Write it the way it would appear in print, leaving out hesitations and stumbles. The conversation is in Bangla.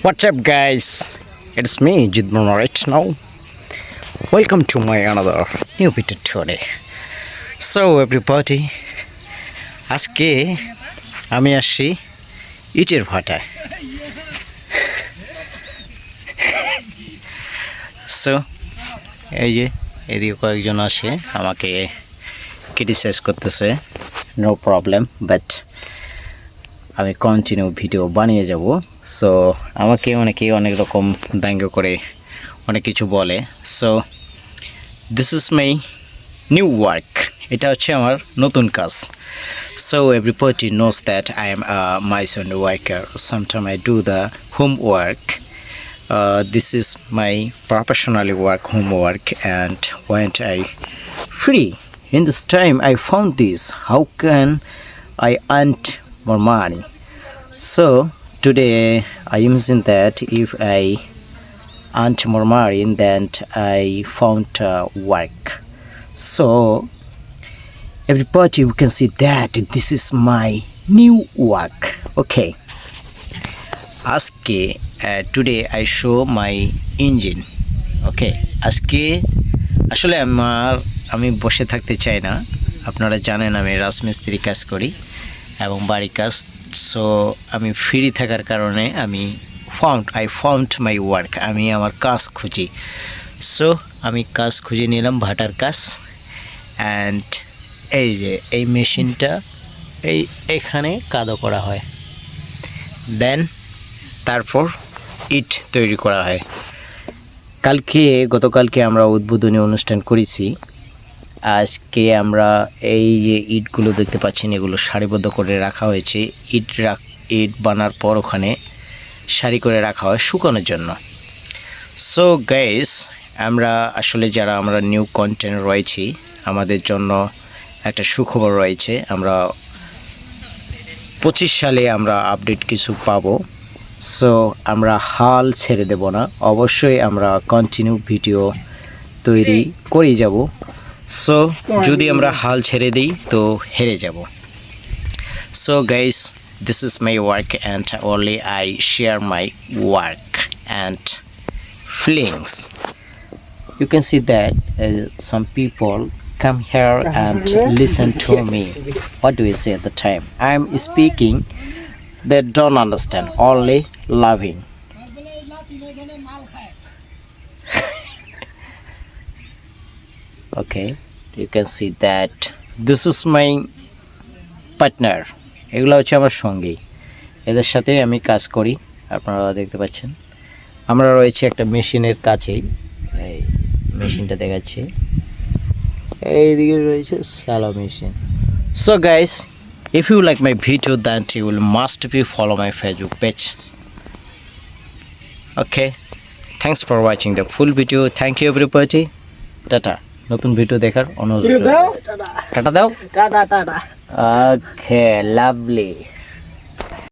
What's up, guys? It's me, Jidman, right now. Welcome to my another new video today. So, everybody, আজকে আমি আসছি ইটের ভাটায়। সো এই যে এদিকে কয়েকজন আসে আমাকে ক্রিটিসাইজ করতেছে, নো প্রবলেম, বাট আমি কন্টিনিউ ভিডিও বানিয়ে যাব। সো আমাকে অনেকেই অনেক রকম ব্যঙ্গ করে অনেক কিছু বলে। So this is my new work, এটা হচ্ছে আমার নতুন কাজ। So everybody knows that I am my son worker, sometime I do the homework. This is my professionally work homework, and when I free in this time I found this, how can I earn more money? So today I imagine that if I earn more money, then I found work. So everybody, you can see that this is my new work. Okay, আজকে today I show my engine. Okay, আজকে আসলে আমি বসে থাকতে চাই না। আপনারা জানেন আমি রাজমিস্ত্রি কাজ করি এবং বাড়ি কাজ। সো আমি ফ্রি থাকার কারণে আই ফাউন্ড মাই ওয়ার্ক, আমি আমার কাজ খুঁজি। সো আমি কাজ খুঁজে নিলাম, ভাটার কাজ। অ্যান্ড এই যে এই মেশিনটা এখানে কাদো করা হয়, দেন তারপর ইট তৈরি করা হয়। গতকালকে আমরা উদ্বোধনী অনুষ্ঠান করেছি। আজকে আমরা এই যে ইটগুলো দেখতে পাচ্ছেন, এগুলো সারিবদ্ধ করে রাখা হয়েছে। ইট বানার পর ওখানে সারি করে রাখা হয় শুকানোর জন্য। সো গাইস, যারা আমরা নিউ কন্টেন্ট রয়েছি, আমাদের জন্য একটা সুখবর রয়েছে। আমরা 25 সালে আমরা আপডেট কিছু পাবো। সো আমরা হাল ছেড়ে দেব না, অবশ্যই আমরা কন্টিনিউ ভিডিও তৈরি করেই যাব। সো যদি আমরা হাল ছেড়ে দিই তো হেরে যাব। So guys, this is my work and only I share my work and feelings. You can see that some people come here and listen to me. What do you say at the time? I am speaking, they don't understand, only loving. Okay, you can see that this is my partner. এগুলো হচ্ছে আমার সঙ্গী, এদের সাথে আমি কাজ করি। আপনারা দেখতে পাচ্ছেন আমরা রয়েছে একটা মেশিনের কাছেই। এই মেশিনটা দেখাচ্ছি, এইদিকে রয়েছে shallow machine. So guys, if you like my video, then you will must be follow my Facebook page. Okay, thanks for watching the full video. Thank you everybody. Tata. নতুন ভিডিও দেখার অনুরোধ। টাটা দাও। টাটা। Okay, lovely.